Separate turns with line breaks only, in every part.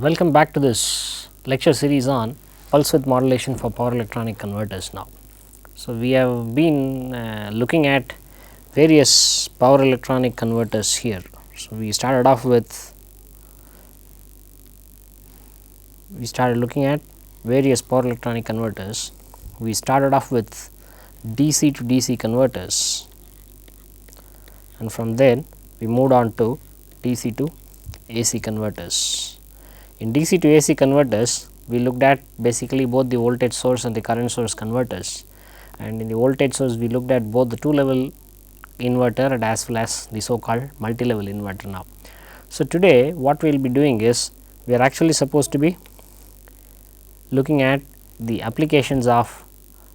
Welcome back to this lecture series on pulse width modulation for power electronic converters now. So, we have been looking at various power electronic converters here. So, we started looking at various power electronic converters. We started off with DC to DC converters, and from there we moved on to DC to AC converters. In DC to AC converters, we looked at basically both the voltage source and the current source converters, and in the voltage source we looked at both the 2 level inverter and as well as the so called multi level inverter now. So, today what we will be doing is we are actually supposed to be looking at the applications of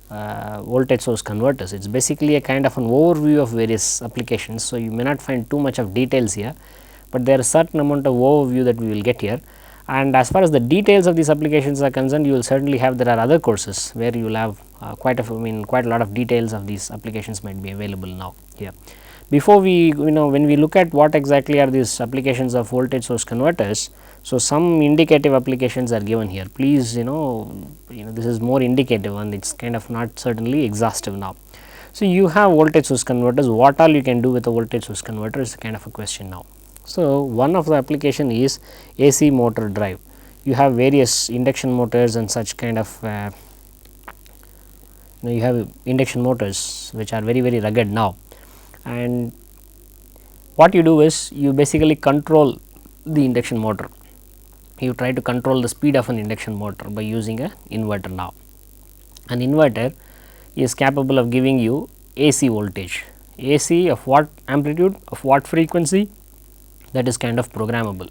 voltage source converters. It is basically a kind of an overview of various applications. So, you may not find too much of details here, but there is certain amount of overview that we will get here. And as far as the details of these applications are concerned, you will certainly have, there are other courses where you will have quite a lot of details of these applications might be available now here. Before we when we look at what exactly are these applications of voltage source converters, so some indicative applications are given here. Please this is more indicative and it is kind of not certainly exhaustive now. So, you have voltage source converters, what all you can do with a voltage source converter is kind of a question now. So, one of the application is AC motor drive. You have various induction motors and such kind of you have induction motors which are very rugged now, and what you do is you basically control the induction motor. You try to control the speed of an induction motor by using an inverter now. An inverter is capable of giving you AC voltage, AC of what amplitude, of what frequency, that is kind of programmable.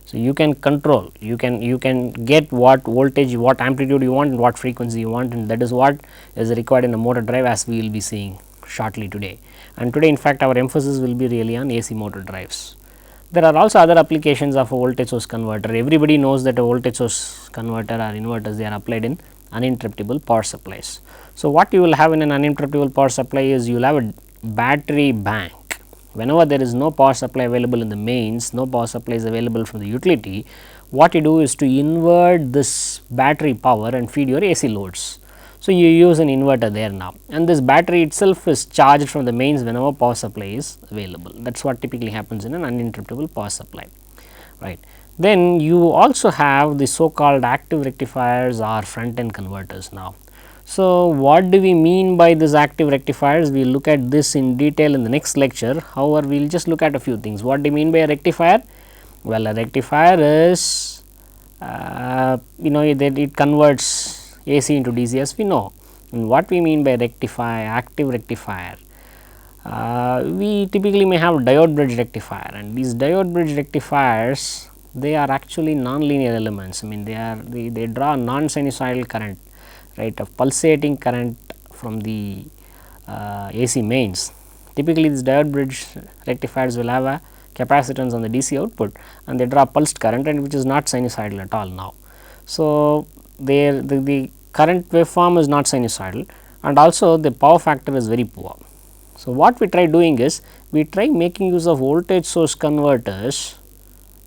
So, you can control, you can get what voltage, what amplitude you want and what frequency you want, and that is what is required in a motor drive, as we will be seeing shortly today. And today in fact, our emphasis will be really on AC motor drives. There are also other applications of a voltage source converter. Everybody knows that a voltage source converter or inverters, they are applied in uninterruptible power supplies. So, what you will have in an uninterruptible power supply is you will have a battery bank. Whenever there is no power supply available in the mains, no power supply is available from the utility, what you do is to invert this battery power and feed your AC loads. So, you use an inverter there now, and this battery itself is charged from the mains whenever power supply is available. That is what typically happens in an uninterruptible power supply, right. Then you also have the so called active rectifiers or front end converters now. So, what do we mean by this active rectifiers? We will look at this in detail in the next lecture. However, we will just look at a few things. What do you mean by a rectifier? Well, a rectifier is that it converts AC into DC, as we know. And what we mean by rectifier, active rectifier, we typically may have diode bridge rectifier, and these diode bridge rectifiers, they are actually non-linear elements. I mean, they draw non-sinusoidal current, right, of pulsating current from the AC mains. Typically, these diode bridge rectifiers will have a capacitance on the DC output, and they draw pulsed current, and which is not sinusoidal at all now. So, the current waveform is not sinusoidal, and also the power factor is very poor. So, what we try doing is we try making use of voltage source converters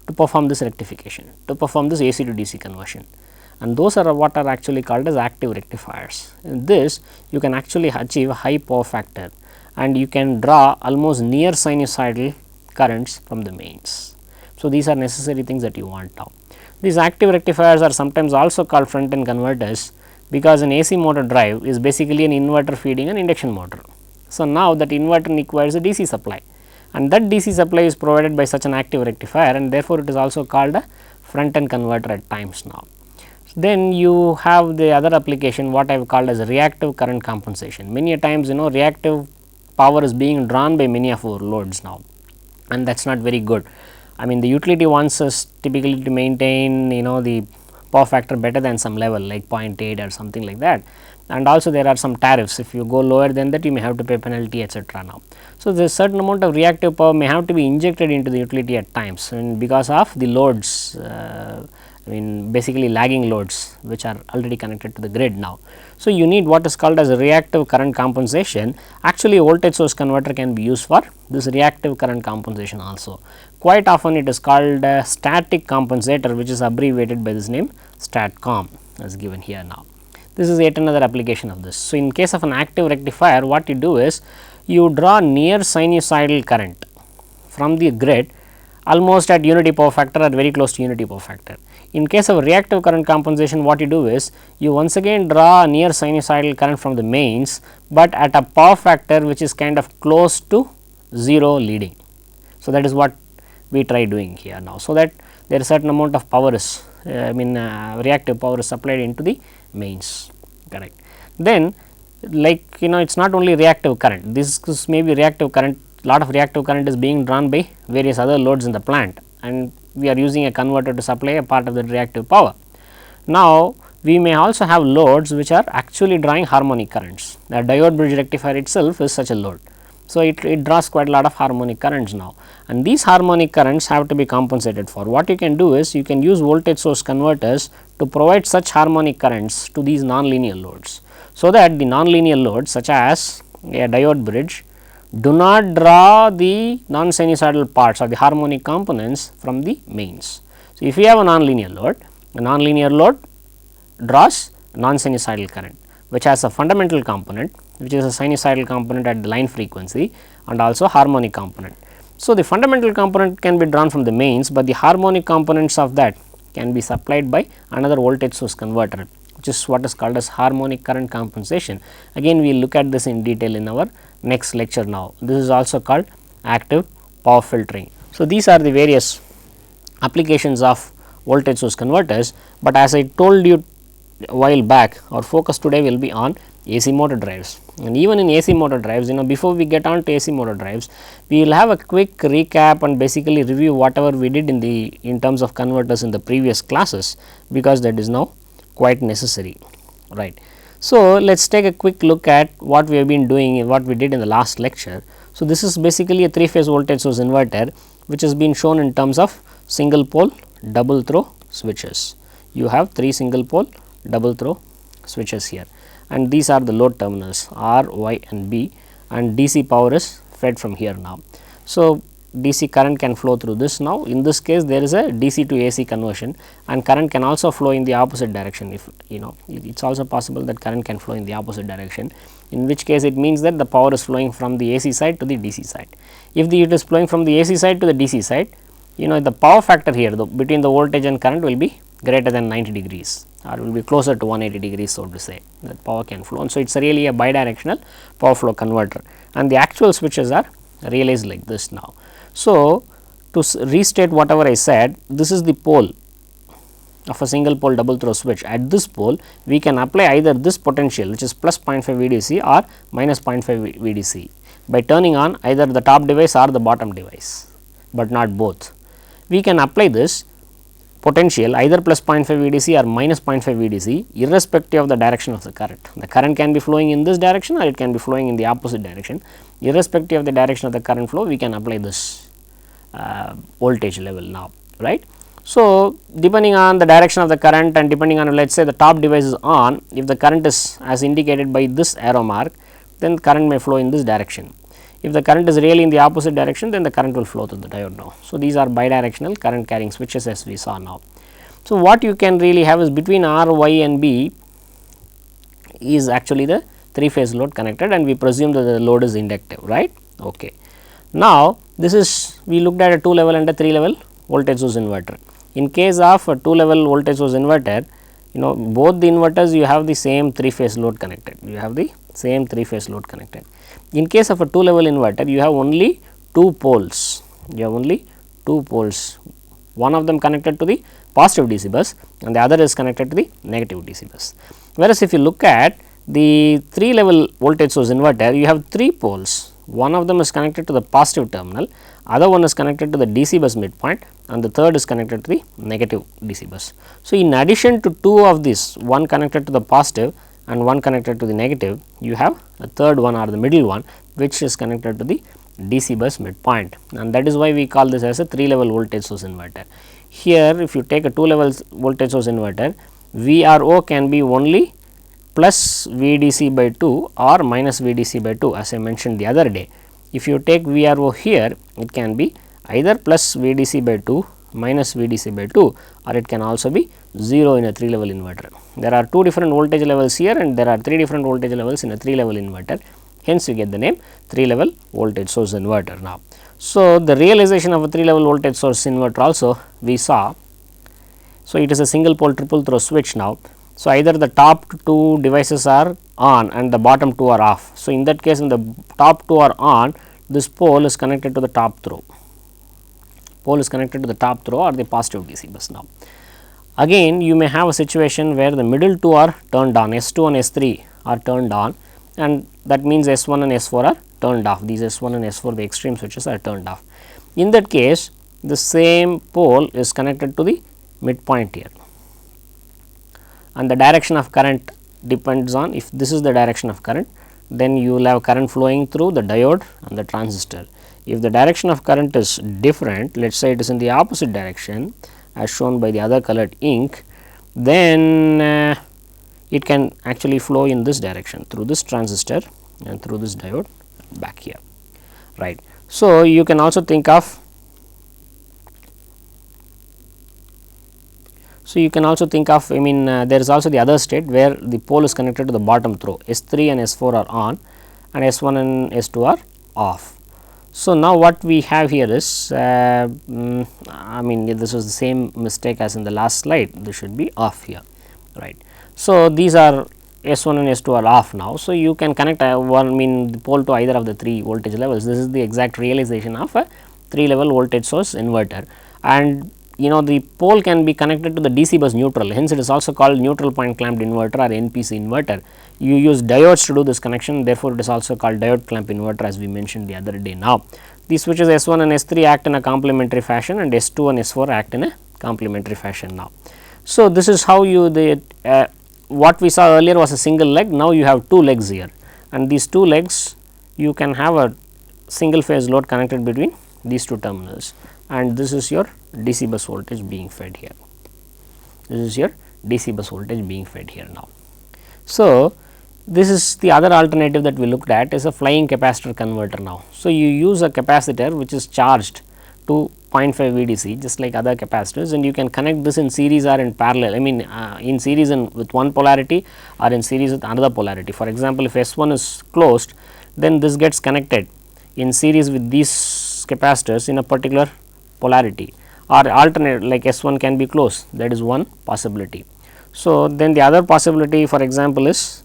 to perform this rectification, to perform this AC to DC conversion, and those are what are actually called as active rectifiers. In this, you can actually achieve high power factor, and you can draw almost near sinusoidal currents from the mains. So, these are necessary things that you want now. These active rectifiers are sometimes also called front end converters, because an AC motor drive is basically an inverter feeding an induction motor. So, now that inverter requires a DC supply, and that DC supply is provided by such an active rectifier, and therefore, it is also called a front end converter at times now. Then you have the other application, what I have called as reactive current compensation. Many a times reactive power is being drawn by many of our loads now, and that is not very good. I mean, the utility wants us typically to maintain the power factor better than some level like 0.8 or something like that, and also there are some tariffs. If you go lower than that, you may have to pay penalty, etc. now. So, there is a certain amount of reactive power may have to be injected into the utility at times, and because of the loads I mean basically lagging loads which are already connected to the grid now. So, you need what is called as a reactive current compensation. Actually, voltage source converter can be used for this reactive current compensation also. Quite often it is called a static compensator, which is abbreviated by this name StatCom as given here now. This is yet another application of this. So, in case of an active rectifier, what you do is you draw near sinusoidal current from the grid almost at unity power factor or very close to unity power factor. In case of reactive current compensation, what you do is you once again draw near sinusoidal current from the mains, but at a power factor which is kind of close to 0 leading. So, that is what we try doing here now. So, that there is certain amount of power is reactive power is supplied into the mains, correct. Then like it is not only reactive current, this may be reactive current, lot of reactive current is being drawn by various other loads in the plant, and we are using a converter to supply a part of the reactive power. Now, we may also have loads which are actually drawing harmonic currents. The diode bridge rectifier itself is such a load. So, it draws quite a lot of harmonic currents now, and these harmonic currents have to be compensated for. What you can do is you can use voltage source converters to provide such harmonic currents to these nonlinear loads. So, that the nonlinear loads such as a diode bridge do not draw the non-sinusoidal parts or the harmonic components from the mains. So, if you have a nonlinear load, the nonlinear load draws non-sinusoidal current, which has a fundamental component, which is a sinusoidal component at the line frequency and also harmonic component. So, the fundamental component can be drawn from the mains, but the harmonic components of that can be supplied by another voltage source converter, which is what is called as harmonic current compensation. Again, we will look at this in detail in our next lecture now. This is also called active power filtering. So, these are the various applications of voltage source converters, but as I told you a while back, our focus today will be on AC motor drives. And even in AC motor drives, before we get on to AC motor drives, we will have a quick recap and basically review whatever we did in terms of converters in the previous classes, because that is now quite necessary, right. So, let us take a quick look at what we have been doing and what we did in the last lecture. So, this is basically a 3-phase voltage source inverter, which has been shown in terms of single pole double throw switches. You have 3 single pole double throw switches here, and these are the load terminals R, Y and B, and DC power is fed from here now. So, DC current can flow through this now. In this case, there is a DC to AC conversion, and current can also flow in the opposite direction. If it is also possible that current can flow in the opposite direction, in which case it means that the power is flowing from the AC side to the DC side. If it is flowing from the AC side to the DC side, the power factor here between the voltage and current will be greater than 90 degrees, or will be closer to 180 degrees, so to say, that power can flow. And so, it is really a bidirectional power flow converter, and the actual switches are realized like this now. So, to restate whatever I said, this is the pole of a single pole double throw switch. At this pole, we can apply either this potential, which is plus 0.5 VDC or minus 0.5 VDC, by turning on either the top device or the bottom device, but not both. We can apply this potential either plus 0.5 VDC or minus 0.5 VDC irrespective of the direction of the current. The current can be flowing in this direction or it can be flowing in the opposite direction. Irrespective of the direction of the current flow, we can apply this voltage level now, right. So, depending on the direction of the current and depending on, let us say, the top device is on, if the current is as indicated by this arrow mark, then current may flow in this direction. If the current is really in the opposite direction, then the current will flow through the diode now. So, these are bidirectional current carrying switches as we saw now. So, what you can really have is between R, Y and B is actually the 3-phase load connected, and we presume that the load is inductive, right. Okay. Now, this is, we looked at a 2-level and a 3-level voltage source inverter. In case of a 2-level voltage source inverter, both the inverters you have the same 3-phase load connected, In case of a 2-level inverter, you have only 2 poles, one of them connected to the positive DC bus and the other is connected to the negative DC bus. Whereas, if you look at the 3-level voltage source inverter, you have 3 poles, one of them is connected to the positive terminal, other one is connected to the DC bus midpoint, and the third is connected to the negative DC bus. So, in addition to 2 of these, one connected to the positive and one connected to the negative, you have a third one or the middle one, which is connected to the DC bus midpoint, and that is why we call this as a 3-level voltage source inverter. here if you take a 2 levels voltage source inverter, VRO can be only plus VDC by 2 or minus VDC by 2, as I mentioned the other day. If you take VRO here, it can be either plus VDC by 2, minus VDC by 2, or it can also be 0 in a 3 level inverter. There are 2 different voltage levels here and there are 3 different voltage levels in a 3 level inverter, hence you get the name 3 level voltage source inverter now. So, the realization of a 3 level voltage source inverter also we saw. So, it is a single pole triple throw switch now. So, either the top 2 devices are on and the bottom 2 are off. So, in that case, when the top 2 are on, this pole is connected to the top throw, or the positive DC bus now. Again, you may have a situation where the middle 2 are turned on, S2 and S3 are turned on, and that means S1 and S4 are turned off. These S1 and S4, the extreme switches, are turned off. In that case, the same pole is connected to the midpoint here, and the direction of current depends on, if this is the direction of current, then you will have current flowing through the diode and the transistor. If the direction of current is different, let us say it is in the opposite direction as shown by the other colored ink, then it can actually flow in this direction through this transistor and through this diode back here, right. So, you can also think of, I mean there is also the other state where the pole is connected to the bottom throw, S3 and S4 are on and S1 and S2 are off. So, now what we have here is, I mean this was the same mistake as in the last slide, this should be off here, right. So, these are S1 and S2 are off now. So, you can connect the pole to either of the 3 voltage levels. This is the exact realization of a 3 level voltage source inverter, and the pole can be connected to the DC bus neutral, hence it is also called neutral point clamped inverter or NPC inverter. You use diodes to do this connection, therefore, it is also called diode clamp inverter, as we mentioned the other day. Now, these switches S1 and S3 act in a complementary fashion and S2 and S4 act in a complementary fashion now. So, this is how you what we saw earlier was a single leg, now you have 2 legs here, and these 2 legs you can have a single phase load connected between these 2 terminals, and this is your DC bus voltage being fed here. This is your DC bus voltage being fed here now. So, this is the other alternative that we looked at, is a flying capacitor converter now. So, you use a capacitor which is charged to 0.5 VDC just like other capacitors, and you can connect this in series or in parallel, I mean in series and with one polarity or in series with another polarity. For example, if S1 is closed, then this gets connected in series with these capacitors in a particular polarity, or alternate like S1 can be closed, that is one possibility. So, then the other possibility, for example, is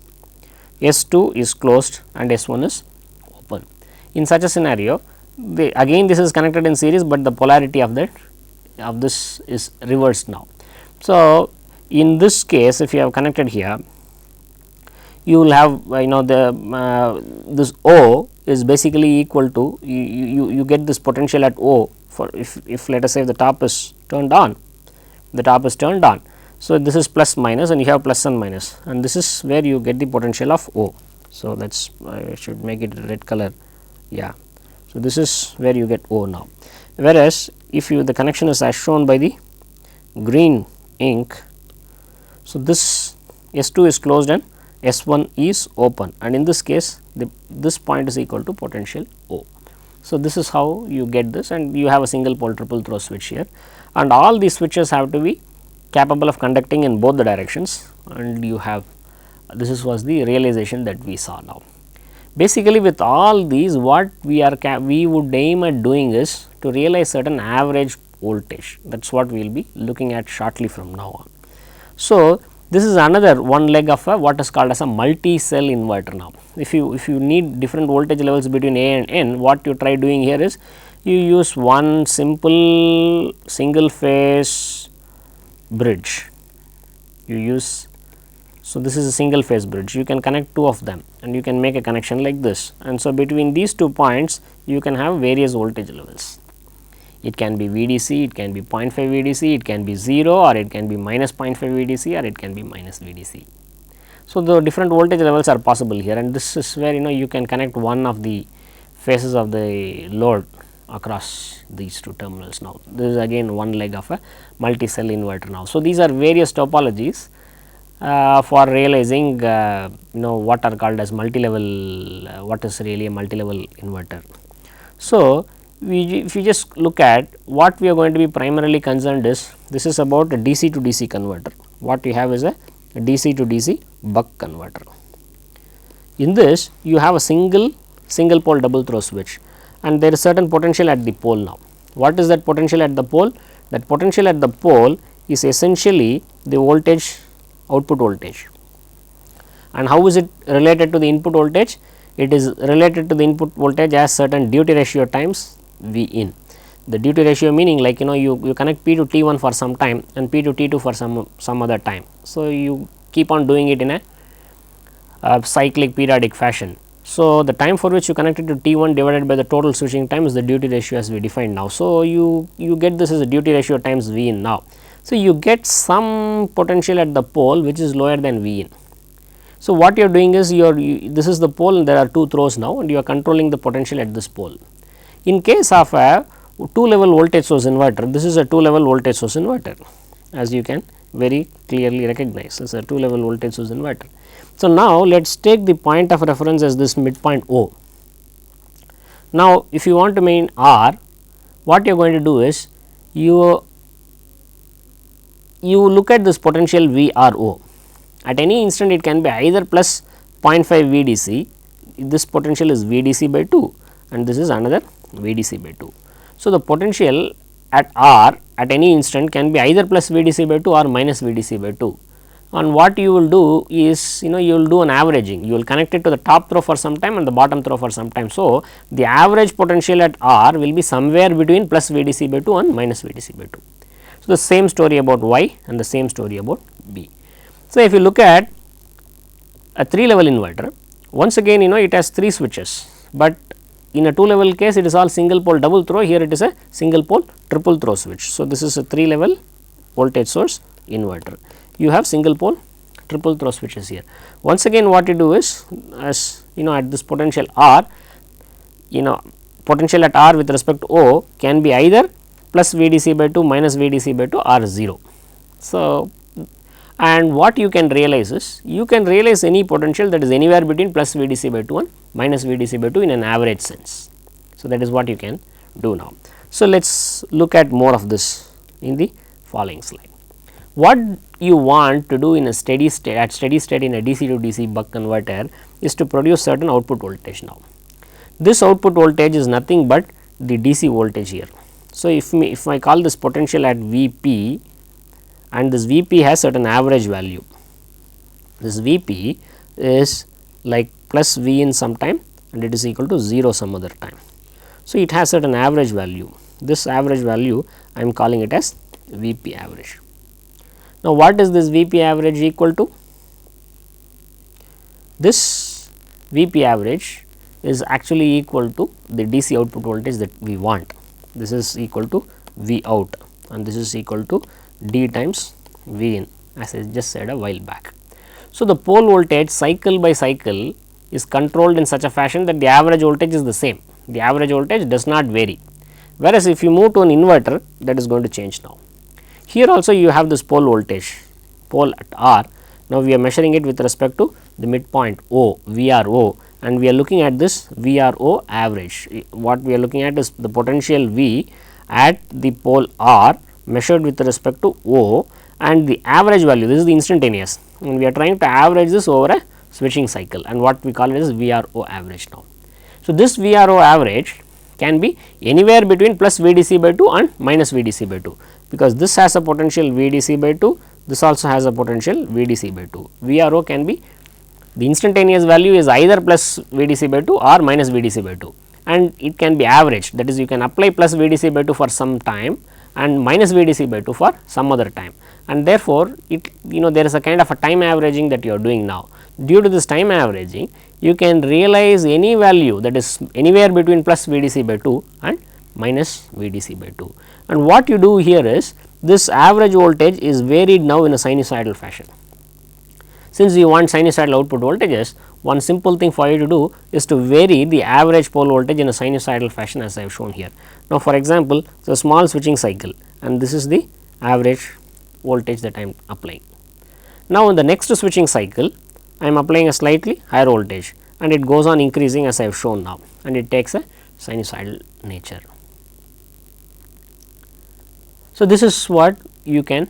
S2 is closed and S1 is open. In such a scenario, again this is connected in series, but the polarity of this is reversed now. So, in this case, if you have connected here, you will have this O is basically equal to, you get this potential at O for if let us say the top is turned on, So, this is plus minus and you have plus and minus, and this is where you get the potential of O. So, that is I should make it red color, yeah. So, this is where you get O now, whereas if the connection is as shown by the green ink. So, this S2 is closed and S1 is open, and in this case this point is equal to potential O. So, this is how you get this, and you have a single pole triple throw switch here, and all these switches have to be capable of conducting in both the directions, and you have this was the realization that we saw now. Basically, with all these, what we would aim at doing is to realize certain average voltage. That is what we will be looking at shortly from now on. So, this is another one leg of what is called as a multi-cell inverter now. If you need different voltage levels between A and N, what you try doing here is you use one simple single phase bridge. So, this is a single phase bridge, you can connect 2 of them and you can make a connection like this, and so between these 2 points you can have various voltage levels. It can be VDC, it can be 0.5 VDC, it can be 0, or it can be minus 0.5 VDC, or it can be minus VDC. So, the different voltage levels are possible here, and this is where you can connect one of the phases of the load across these two terminals now. This is again one leg of a multi-cell inverter now. So, these are various topologies for realizing what are called as multi-level, what is really a multi-level inverter. So, if you just look at what we are going to be primarily concerned is, this is about a DC to DC converter. What you have is a DC to DC buck converter. In this you have a single pole double throw switch, and there is certain potential at the pole now. What is that potential at the pole? That potential at the pole is essentially the voltage, output voltage. And how is it related to the input voltage? It is related to the input voltage as certain duty ratio times V in. The duty ratio meaning, like you connect P to T1 for some time and P to T2 for some other time. So, you keep on doing it in a cyclic periodic fashion. So, the time for which you connected to T1 divided by the total switching time is the duty ratio as we defined now. So, you get this as a duty ratio times V in now. So, you get some potential at the pole which is lower than V in. So, what you are doing is this is the pole and there are two throws now, and you are controlling the potential at this pole. In case of a 2-level voltage source inverter, this is a 2-level voltage source inverter, as you can very clearly recognize. This is a 2-level voltage source inverter. So, now let us take the point of reference as this midpoint O. Now, if you want to mean R, what you are going to do is you look at this potential VRO. At any instant it can be either plus 0.5 VDC, this potential is VDC by 2 and this is another VDC by 2. So, the potential at R at any instant can be either plus VDC by 2 or minus VDC by 2. And what you will do is you will do an averaging, you will connect it to the top throw for some time and the bottom throw for some time. So, the average potential at R will be somewhere between plus VDC by 2 and minus VDC by 2. So, the same story about Y and the same story about B. So, if you look at a 3-level inverter, once again it has 3 switches, but in a 2-level case it is all single pole double throw, here it is a single pole triple throw switch. So, this is a 3-level voltage source inverter. You have single pole triple throw switches here. Once again what you do is, as at this potential R, potential at R with respect to O can be either plus VDC by 2 minus VDC by 2 or 0. So, and what you can realize is, you can realize any potential that is anywhere between plus VDC by 2 and minus VDC by 2 in an average sense. So, that is what you can do now. So, let us look at more of this in the following slide. What you want to do in a steady state, at steady state in a DC to DC buck converter is to produce certain output voltage now. This output voltage is nothing but the DC voltage here. So, if I call this potential at Vp, and this Vp has certain average value, this Vp is like plus V in some time and it is equal to 0 some other time. So, it has certain average value, this average value I am calling it as Vp average. Now, what is this Vp average equal to? This Vp average is actually equal to the DC output voltage that we want. This is equal to V out and this is equal to D times V in, as I just said a while back. So, the pole voltage cycle by cycle is controlled in such a fashion that the average voltage is the same, the average voltage does not vary, whereas if you move to an inverter, that is going to change now. Here also you have this pole voltage, pole at R. Now, we are measuring it with respect to the midpoint O, VRO, and we are looking at this VRO average. What we are looking at is the potential V at the pole R measured with respect to O and the average value, this is the instantaneous, and we are trying to average this over a switching cycle, and what we call it is VRO average now. So, this VRO average can be anywhere between plus VDC by 2 and minus VDC by 2, because this has a potential VDC by 2, this also has a potential VDC by 2. VRO can be, the instantaneous value is either plus VDC by 2 or minus VDC by 2, and it can be averaged, that is you can apply plus VDC by 2 for some time and minus VDC by 2 for some other time, and therefore, it there is a kind of a time averaging that you are doing now. Due to this time averaging, you can realize any value that is anywhere between plus VDC by 2 and minus VDC by 2. And what you do here is, this average voltage is varied now in a sinusoidal fashion. Since you want sinusoidal output voltages, one simple thing for you to do is to vary the average pole voltage in a sinusoidal fashion as I have shown here. Now, for example, so small switching cycle and this is the average voltage that I am applying. Now, in the next switching cycle, I am applying a slightly higher voltage and it goes on increasing as I have shown now, and it takes a sinusoidal nature. So, this is what you can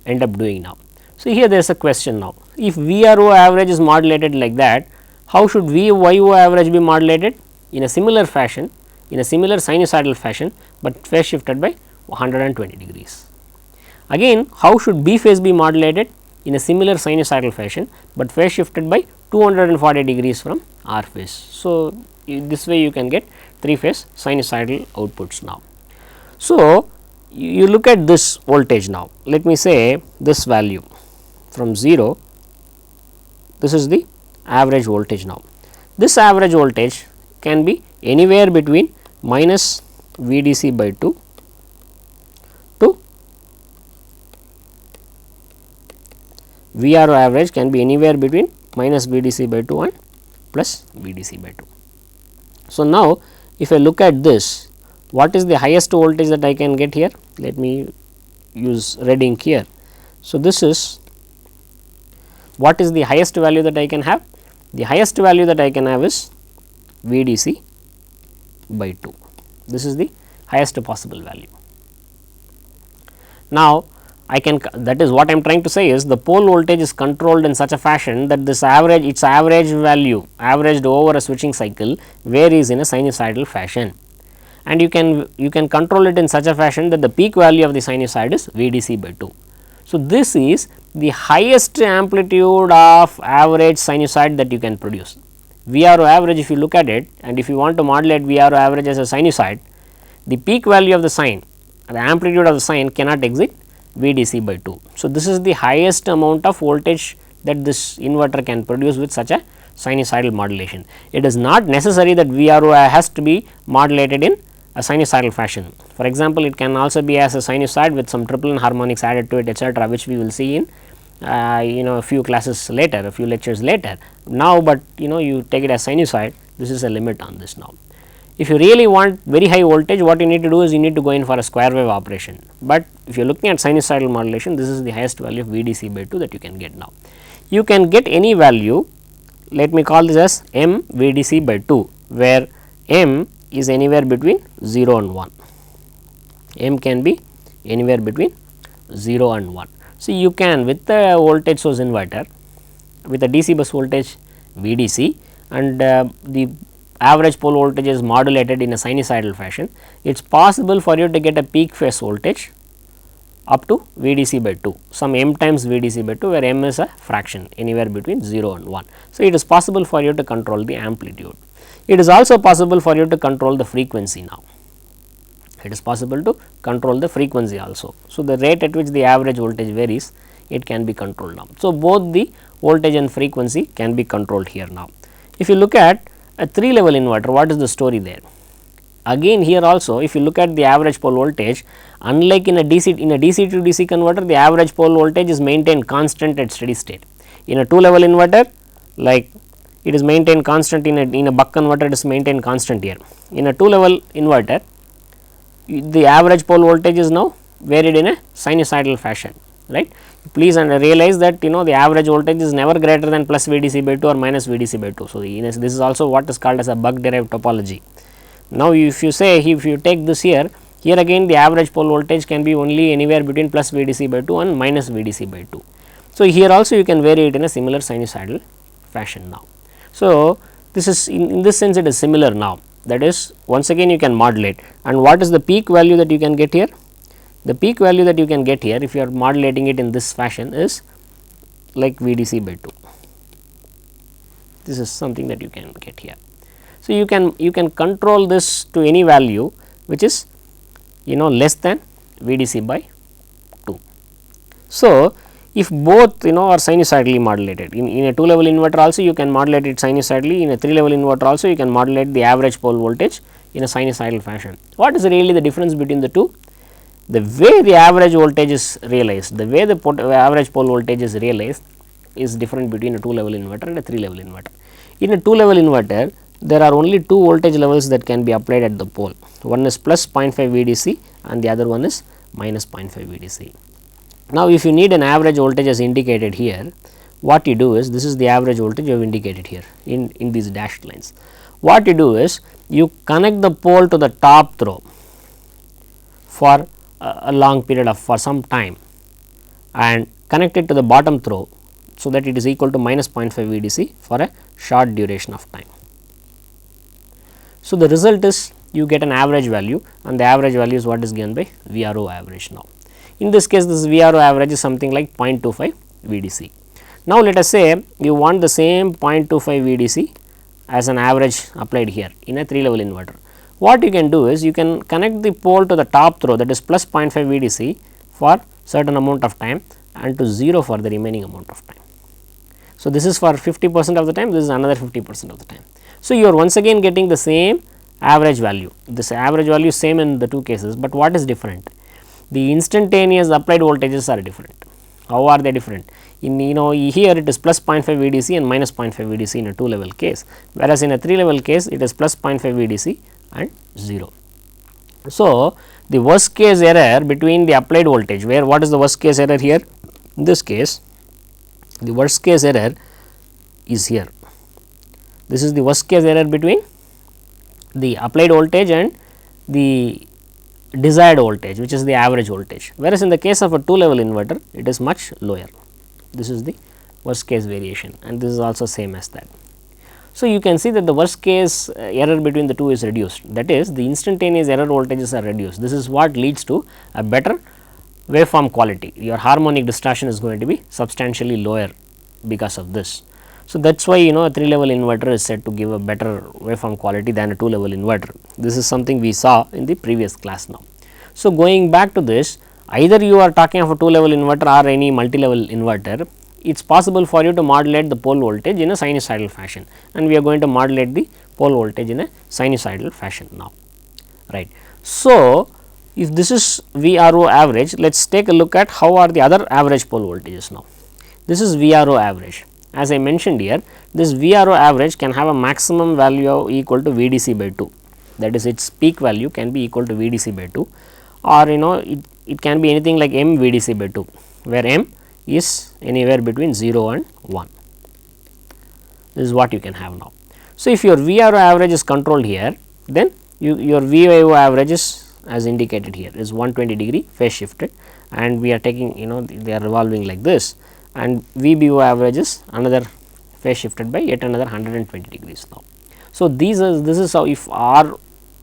end up doing now. So, here there is a question now, if VRO average is modulated like that, how should VYO average be modulated? In a similar fashion, in a similar sinusoidal fashion, but phase shifted by 120 degrees. Again, how should B phase be modulated? In a similar sinusoidal fashion, but phase shifted by 240 degrees from R phase. So, this way you can get 3 phase sinusoidal outputs now. So, you look at this voltage now, let me say this value from 0, this is the average voltage now. This average voltage can be anywhere between minus VDC by 2 to VRO average can be anywhere between minus VDC by 2 and plus VDC by 2. So, now if I look at this, what is the highest voltage that I can get here? Let me use red ink here. So, this is what is the highest value that I can have? The highest value that I can have is VDC by 2. This is the highest possible value. Now, I can, that is what I am trying to say is the pole voltage is controlled in such a fashion that this average, its average value averaged over a switching cycle varies in a sinusoidal fashion, and you can control it in such a fashion that the peak value of the sinusoid is VDC by 2. So, this is the highest amplitude of average sinusoid that you can produce. VRO average, if you look at it and if you want to modulate VRO average as a sinusoid, the peak value of the sine, the amplitude of the sine cannot exceed VDC by 2. So, this is the highest amount of voltage that this inverter can produce with such a sinusoidal modulation. It is not necessary that VRO has to be modulated in a sinusoidal fashion. For example, it can also be as a sinusoid with some triplet harmonics added to it, etc., which we will see in a few classes later, a few lectures later. Now, but you take it as sinusoid, this is a limit on this now. If you really want very high voltage, what you need to do is you need to go in for a square wave operation, but if you are looking at sinusoidal modulation, this is the highest value of VDC by 2 that you can get now. You can get any value, let me call this as M VDC by 2, where M is anywhere between 0 and 1. M can be anywhere between 0 and 1. So, you can with the voltage source inverter with a DC bus voltage VDC and the average pole voltage is modulated in a sinusoidal fashion, it is possible for you to get a peak phase voltage up to VDC by 2, some M times VDC by 2, where M is a fraction anywhere between 0 and 1. So, it is possible for you to control the amplitude. It is also possible for you to control the frequency now. It is possible to control the frequency also. So, the rate at which the average voltage varies, it can be controlled now. So, both the voltage and frequency can be controlled here now. If you look at a 3 level inverter, what is the story there? Again here also, if you look at the average pole voltage, unlike in a DC to DC converter, the average pole voltage is maintained constant at steady state. In a 2 level inverter, like it is maintained constant, in a buck converter it is maintained constant here. In a 2 level inverter, the average pole voltage is now varied in a sinusoidal fashion, right. Please realize that the average voltage is never greater than plus VDC by 2 or minus VDC by 2. So, this is also what is called as a buck derived topology. Now, if you say, if you take this here again the average pole voltage can be only anywhere between plus VDC by 2 and minus VDC by 2. So, here also you can vary it in a similar sinusoidal fashion now. So, this is in this sense it is similar now, that is once again you can modulate, and what is the peak value that you can get here? The peak value that you can get here if you are modulating it in this fashion is like VDC by 2. This is something that you can get here. So, you can control this to any value which is less than VDC by 2. So, if both are sinusoidally modulated, in a 2 level inverter also you can modulate it sinusoidally, in a 3 level inverter also you can modulate the average pole voltage in a sinusoidal fashion. What is really the difference between the two? The way the average voltage is realized, the way the average pole voltage is realized is different between a 2 level inverter and a 3 level inverter. In a 2 level inverter, there are only 2 voltage levels that can be applied at the pole. One is plus 0.5 VDC and the other one is minus 0.5 VDC. Now, if you need an average voltage as indicated here, what you do is, this is the average voltage you have indicated here in these dashed lines. What you do is, you connect the pole to the top throw for a long period of for some time and connect it to the bottom throw, so that it is equal to minus 0.5 VDC for a short duration of time. So, the result is you get an average value, and the average value is what is given by VRO average now. In this case, this VRO average is something like 0.25 VDC. Now, let us say you want the same 0.25 VDC as an average applied here in a 3 level inverter. What you can do is, you can connect the pole to the top throw, that is plus 0.5 VDC for certain amount of time and to 0 for the remaining amount of time. So, this is for 50% of the time, this is another 50% of the time. So, you are once again getting the same average value. This average value is same in the two cases, but what is different? The instantaneous applied voltages are different. How are they different? In here it is plus 0.5 VDC and minus 0.5 VDC in a 2 level case, whereas in a 3 level case it is plus 0.5 VDC and 0. So, the worst case error between the applied voltage, where what is the worst case error here? In this case, the worst case error is here. This is the worst case error between the applied voltage and the desired voltage, which is the average voltage, whereas in the case of a 2 level inverter it is much lower. This is the worst case variation, and this is also same as that. So, you can see that the worst case error between the two is reduced, that is the instantaneous error voltages are reduced. This is what leads to a better waveform quality. Your harmonic distortion is going to be substantially lower because of this. So, that is why a 3 level inverter is said to give a better waveform quality than a 2 level inverter. This is something we saw in the previous class now. So, going back to this, either you are talking of a 2 level inverter or any multi level inverter, it is possible for you to modulate the pole voltage in a sinusoidal fashion, and we are going to modulate the pole voltage in a sinusoidal fashion now, right. So, if this is VRO average, let us take a look at how are the other average pole voltages now. This is VRO average. As I mentioned here, this VRO average can have a maximum value equal to VDC by 2, that is its peak value can be equal to VDC by 2, or it can be anything like M VDC by 2, where M is anywhere between 0 and 1. This is what you can have now. So, if your VRO average is controlled here, then your VIO average is as indicated here is 120 degree phase shifted, and we are taking they are revolving like this, and VBO average is another phase shifted by yet another 120 degrees now. So, this is how, if R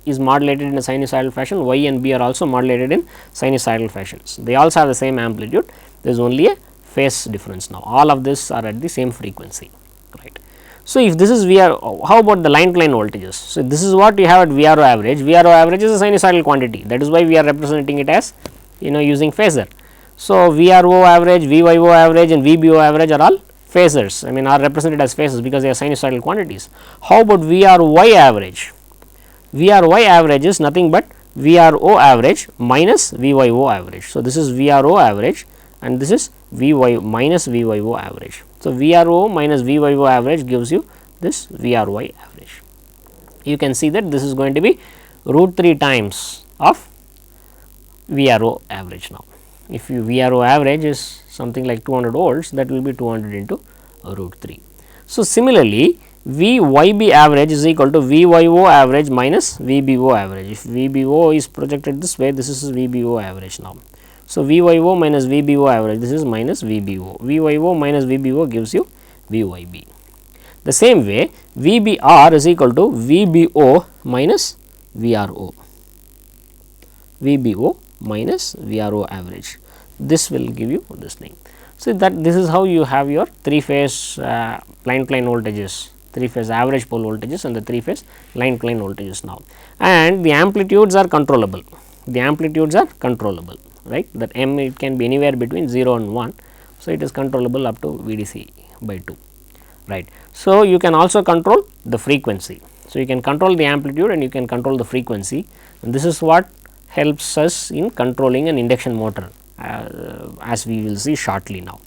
is modulated in a sinusoidal fashion, Y and B are also modulated in sinusoidal fashions. They also have the same amplitude, there is only a phase difference now. All of this are at the same frequency, right. So, if this is VRO, how about the line to line voltages? So, this is what you have at VRO average. VRO average is a sinusoidal quantity, that is why we are representing it as using phasor. So, VRO average, VYO average and VBO average are all phasors, I mean are represented as phasors because they are sinusoidal quantities. How about VRY average? VRY average is nothing but VRO average minus VYO average. So, this is VRO average and this is VY minus VYO average. So, VRO minus VYO average gives you this VRY average. You can see that this is going to be root 3 times of VRO average now. If you VRO average is something like 200 volts, that will be 200 into root 3. So, similarly, VYB average is equal to VYO average minus VBO average. If VBO is projected this way, this is VBO average now. So, VYO minus VBO average, this is minus VBO. VYO minus VBO gives you VYB. The same way, VBR is equal to VBO minus VRO. VBO minus VRO average. This will give you this thing. So, that this is how you have your 3 phase line to line voltages, 3 phase average pole voltages and the 3 phase line to line voltages now, and the amplitudes are controllable. The amplitudes are controllable, right, that M it can be anywhere between 0 and 1. So, it is controllable up to VDC by 2, right. So, you can also control the frequency. So, you can control the amplitude and you can control the frequency, and this is what helps us in controlling an induction motor as we will see shortly now.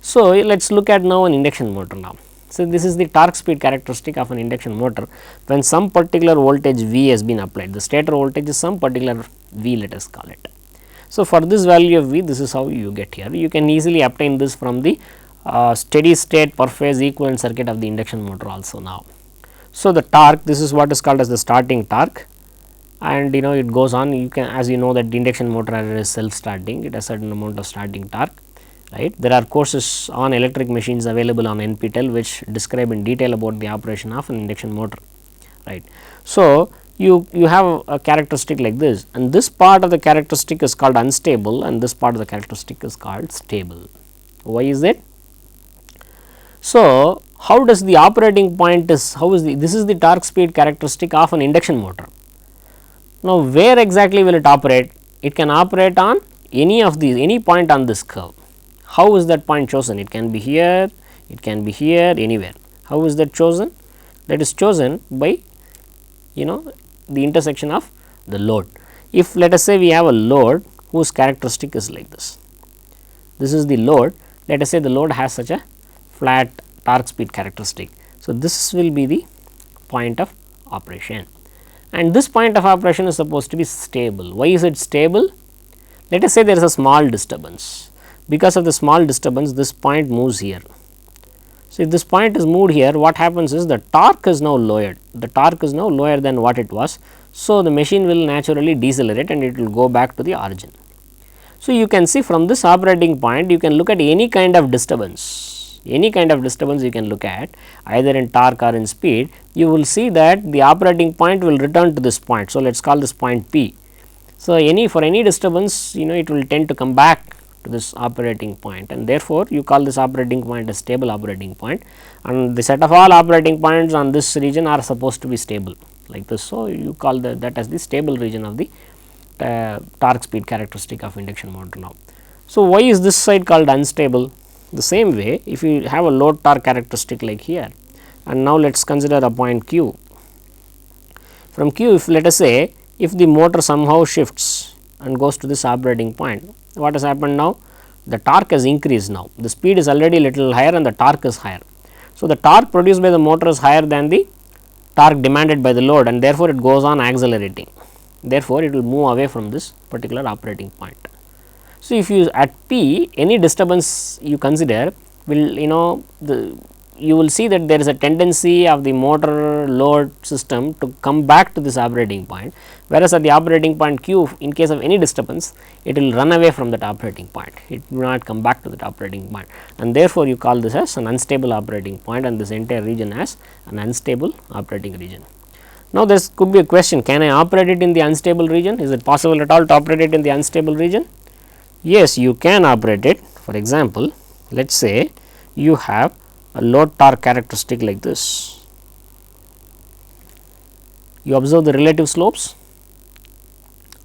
So, let us look at now an induction motor now. So, this is the torque speed characteristic of an induction motor when some particular voltage V has been applied. The stator voltage is some particular V, let us call it. So, for this value of V, this is how you get here. You can easily obtain this from the steady state per phase equivalent circuit of the induction motor also now. So, the torque, this is what is called as the starting torque, and it goes on. You can, as you know, that the induction motor is self starting, it has certain amount of starting torque, right. There are courses on electric machines available on NPTEL which describe in detail about the operation of an induction motor, right. So, you have a characteristic like this, and this part of the characteristic is called unstable and this part of the characteristic is called stable. Why is it? So, how does the operating point is, how is this is the torque speed characteristic of an induction motor. Now, where exactly will it operate? It can operate on any point on this curve. How is that point chosen? It can be here, it can be here, anywhere. How is that chosen? That is chosen by the intersection of the load. If let us say we have a load whose characteristic is like this. This is the load, let us say the load has such a flat torque speed characteristic. So, this will be the point of operation, and this point of operation is supposed to be stable. Why is it stable? Let us say there is a small disturbance. Because of the small disturbance, this point moves here. So, if this point is moved here, what happens is the torque is now lowered, the torque is now lower than what it was. So, the machine will naturally decelerate and it will go back to the origin. So, you can see from this operating point, you can look at any kind of disturbance, you can look at either in torque or in speed, you will see that the operating point will return to this point. So, let us call this point P. So, for any disturbance, it will tend to come back to this operating point, and therefore, you call this operating point a stable operating point, and the set of all operating points on this region are supposed to be stable like this. So, you call that as the stable region of the torque speed characteristic of induction motor now. So, why is this side called unstable? The same way, if you have a load torque characteristic like here, and now let us consider a point Q. From Q, if let us say if the motor somehow shifts and goes to this operating point, what has happened now? The torque has increased now, the speed is already little higher and the torque is higher. So, the torque produced by the motor is higher than the torque demanded by the load, and therefore, it goes on accelerating. Therefore, it will move away from this particular operating point. So, if you at P any disturbance you consider will you will see that there is a tendency of the motor load system to come back to this operating point, whereas at the operating point Q, in case of any disturbance, it will run away from that operating point, it will not come back to that operating point, and therefore, you call this as an unstable operating point and this entire region as an unstable operating region. Now, there could be a question, can I operate it in the unstable region? Is it possible at all to operate it in the unstable region? Yes, you can operate it. For example, let us say you have a load torque characteristic like this. You observe the relative slopes.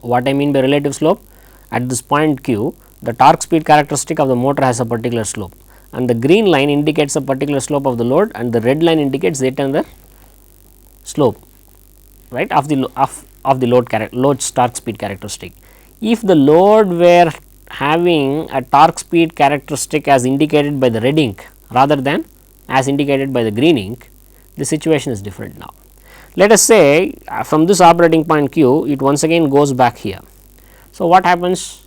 What I mean by relative slope? At this point Q, the torque speed characteristic of the motor has a particular slope, and the green line indicates a particular slope of the load, and the red line indicates yet another slope, right, of the load torque speed characteristic. If the load were having a torque speed characteristic as indicated by the red ink rather than as indicated by the green ink, the situation is different now. Let us say from this operating point Q, it once again goes back here. So, what happens?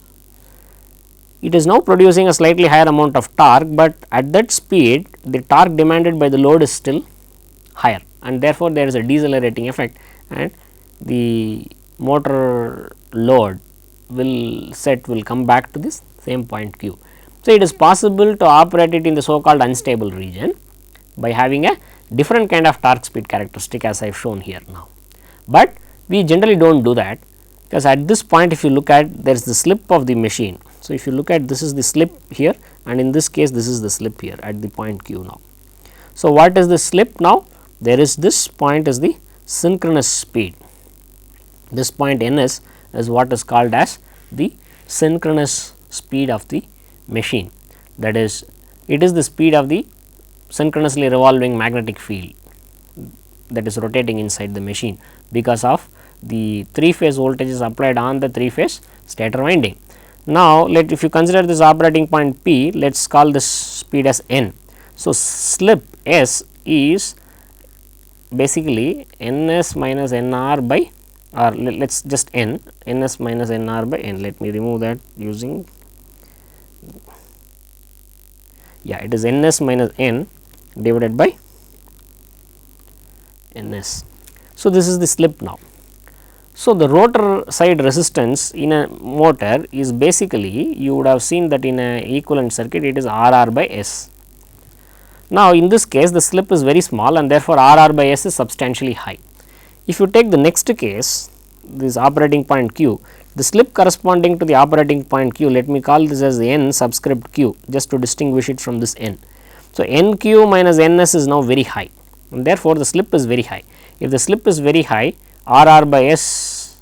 It is now producing a slightly higher amount of torque, but at that speed the torque demanded by the load is still higher, and therefore, there is a decelerating effect and the motor load will come back to this same point Q. So, it is possible to operate it in the so called unstable region by having a different kind of torque speed characteristic as I have shown here now, but we generally do not do that, because at this point if you look at, there is the slip of the machine. So, if you look at, this is the slip here, and in this case this is the slip here at the point Q now. So, what is the slip now? There is this point is the synchronous speed, this point Ns is what is called as the synchronous speed of the machine, that is, it is the speed of the synchronously revolving magnetic field that is rotating inside the machine because of the 3 phase voltages applied on the 3 phase stator winding. Now, if you consider this operating point P, let us call this speed as n. So, slip S is basically ns minus nr by, or let us just ns minus nr by n. Let me remove that using, yeah, it is ns minus n divided by ns. So, this is the slip now. So, the rotor side resistance in a motor is basically, you would have seen that in a equivalent circuit it is Rr by S. Now, in this case the slip is very small and therefore, Rr by S is substantially high. If you take the next case, this operating point Q, the slip corresponding to the operating point Q, let me call this as N subscript Q, just to distinguish it from this N. So, NQ minus Ns is now very high and therefore, the slip is very high. If the slip is very high, Rr by S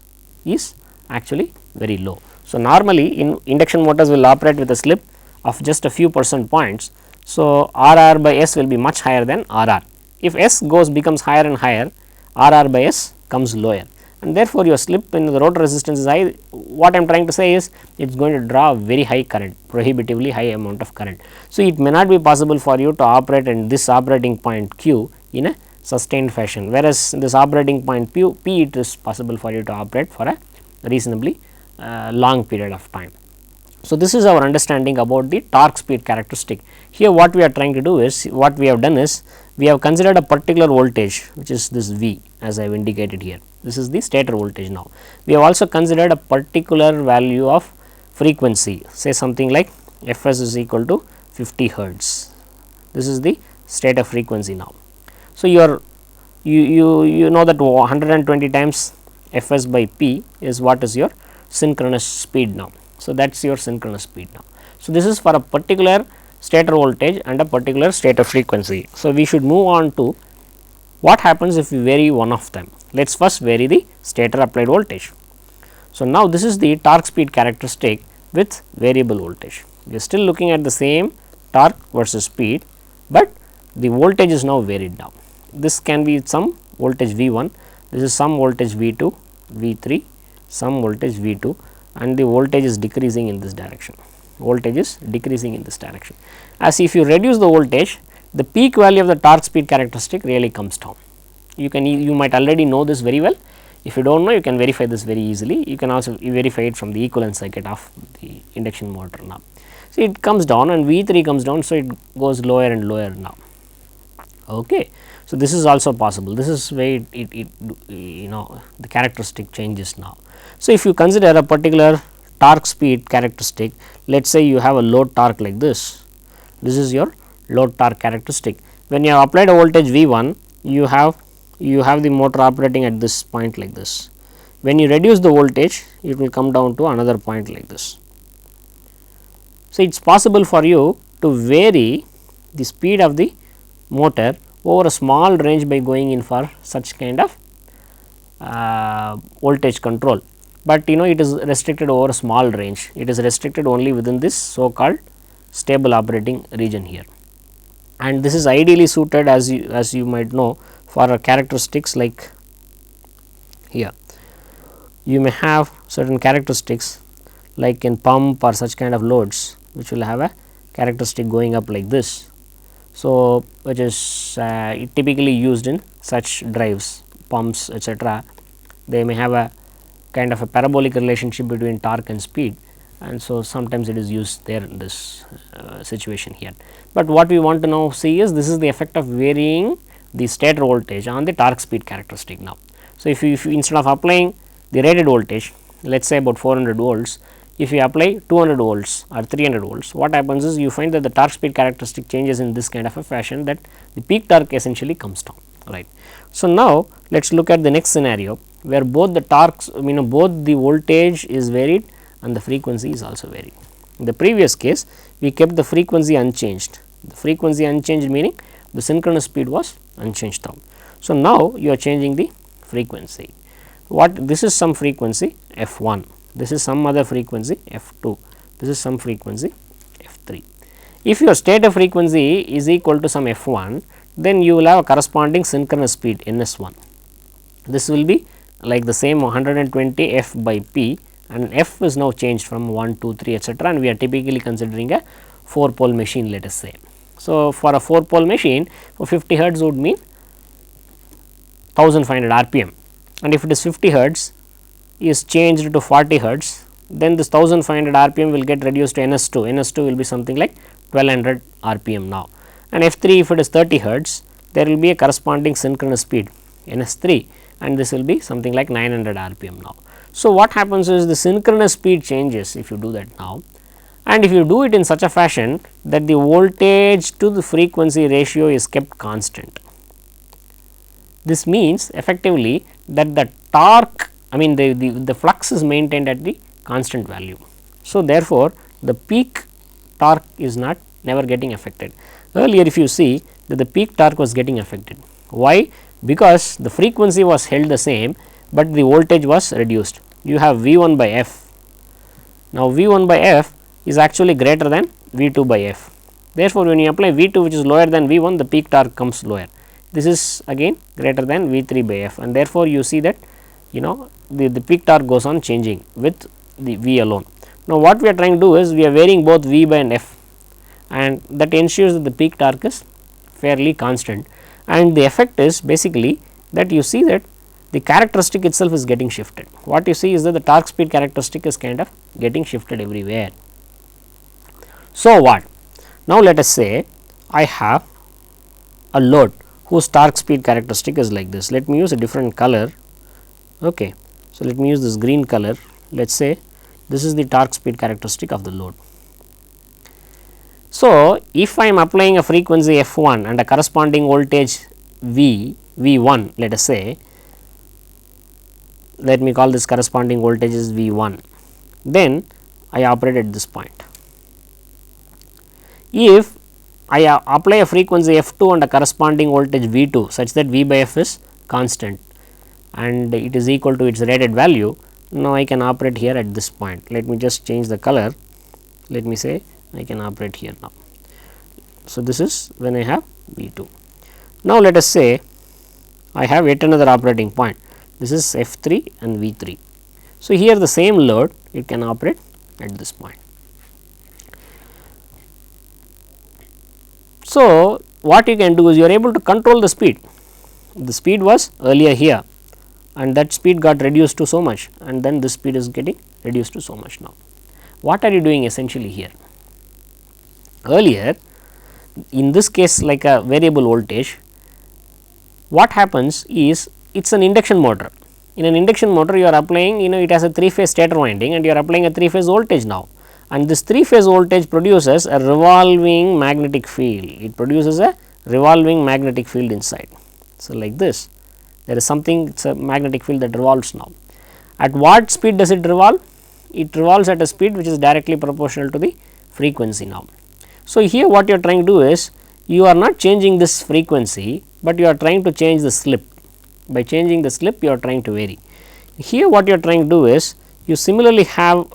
is actually very low. So, normally in induction motors will operate with a slip of just a few percent points. So, Rr by S will be much higher than Rr. If S becomes higher and higher, Rr by S comes lower, and therefore, your slip in the rotor resistance is high. What I am trying to say is, it is going to draw a very high current, prohibitively high amount of current. So, it may not be possible for you to operate in this operating point Q in a sustained fashion, whereas this operating point P it is possible for you to operate for a reasonably long period of time. So, this is our understanding about the torque speed characteristic. Here what we are trying to do is, what we have done is, we have considered a particular voltage, which is this V, as I have indicated here. This is the stator voltage now. We have also considered a particular value of frequency, say something like Fs is equal to 50 hertz. This is the stator frequency now. So, you know that 120 times Fs by P is what is your synchronous speed now. So, that is your synchronous speed now. So, this is for a particular stator voltage and a particular stator frequency. So, we should move on to what happens if we vary one of them. Let us first vary the stator applied voltage. So, now this is the torque speed characteristic with variable voltage. We are still looking at the same torque versus speed, but the voltage is now varied now. This can be some voltage V1, this is some voltage V2, V3, some voltage V2, and the voltage is decreasing in this direction. Voltage is decreasing in this direction. As if you reduce the voltage, the peak value of the torque speed characteristic really comes down. You might already know this very well. If you do not know, you can verify this very easily. You can also verify it from the equivalent circuit of the induction motor now. So, it comes down and V3 comes down. So, it goes lower and lower now. Okay. So, this is also possible. This is where it the characteristic changes now. So, if you consider a particular torque speed characteristic, let us say you have a load torque like this. This is your load torque characteristic. When you have applied a voltage V1, you have the motor operating at this point like this. When you reduce the voltage, it will come down to another point like this. So, it is possible for you to vary the speed of the motor over a small range by going in for such kind of voltage control, but it is restricted over a small range. It is restricted only within this so called stable operating region here, and this is ideally suited, as you might know, for characteristics like here. You may have certain characteristics like in pump or such kind of loads, which will have a characteristic going up like this. So, which is typically used in such drives, pumps, etc. They may have a kind of a parabolic relationship between torque and speed, and so sometimes it is used there in this situation here. But what we want to now see is, this is the effect of varying the stator voltage on the torque speed characteristic now. So, if you instead of applying the rated voltage, let us say about 400 volts, if you apply 200 volts or 300 volts, what happens is, you find that the torque speed characteristic changes in this kind of a fashion, that the peak torque essentially comes down, right. So, now let us look at the next scenario, where both the torques, both the voltage is varied and the frequency is also varied. In the previous case, we kept the frequency unchanged. The frequency unchanged meaning the synchronous speed was unchanged now. So, now you are changing the frequency. This is some frequency f1, this is some other frequency f2, this is some frequency f3. If your stator frequency is equal to some f1, then you will have a corresponding synchronous speed ns1. This will be like the same 120 f by p, and F is now changed from 1, 2, 3 etc., and we are typically considering a 4 pole machine, let us say. So, for a 4 pole machine, for 50 hertz would mean 1500 rpm, and if it is 50 hertz is changed to 40 hertz, then this 1500 rpm will get reduced to NS2. NS2 will be something like 1200 rpm now, and F3 if it is 30 hertz, there will be a corresponding synchronous speed NS3, and this will be something like 900 rpm now. So, what happens is the synchronous speed changes if you do that now, and if you do it in such a fashion that the voltage to the frequency ratio is kept constant. This means effectively that the torque, I mean the flux is maintained at the constant value. So, therefore, the peak torque is never getting affected. Earlier if you see that the peak torque was getting affected. Why? Because the frequency was held the same, but the voltage was reduced. You have V 1 by F. Now, V 1 by F is actually greater than V 2 by F. Therefore, when you apply V 2 which is lower than V 1, the peak torque comes lower. This is again greater than V 3 by F, and therefore, you see that the peak torque goes on changing with the V alone. Now, what we are trying to do is we are varying both V by and F, and that ensures that the peak torque is fairly constant, and the effect is basically that you see that the characteristic itself is getting shifted. What you see is that the torque speed characteristic is kind of getting shifted everywhere. So, what? Now, let us say I have a load whose torque speed characteristic is like this. Let me use a different color. Okay. So, let me use this green color. Let us say this is the torque speed characteristic of the load. So, if I am applying a frequency F1 and a corresponding voltage V1, let us say, let me call this corresponding voltage as V1, then I operate at this point. If I apply a frequency F2 and a corresponding voltage V2 such that V by F is constant and it is equal to its rated value, now I can operate here at this point. Let me just change the color, let me say I can operate here now. So, this is when I have V2. Now, let us say I have yet another operating point, this is F3 and V3. So, here the same load it can operate at this point. So, what you can do is you are able to control the speed. The speed was earlier here and that speed got reduced to so much, and then this speed is getting reduced to so much now. What are you doing essentially here? Earlier in this case like a variable voltage, what happens is it is an induction motor. In an induction motor you are applying, it has a 3-phase stator winding and you are applying a 3-phase voltage now, and this 3-phase voltage produces a revolving magnetic field. It produces a revolving magnetic field inside. So, like this there is something, it is a magnetic field that revolves now. At what speed does it revolve? It revolves at a speed which is directly proportional to the frequency now. So, here what you are trying to do is you are not changing this frequency, but you are trying to change the slip. By changing the slip you are trying to vary. Here what you are trying to do is you similarly have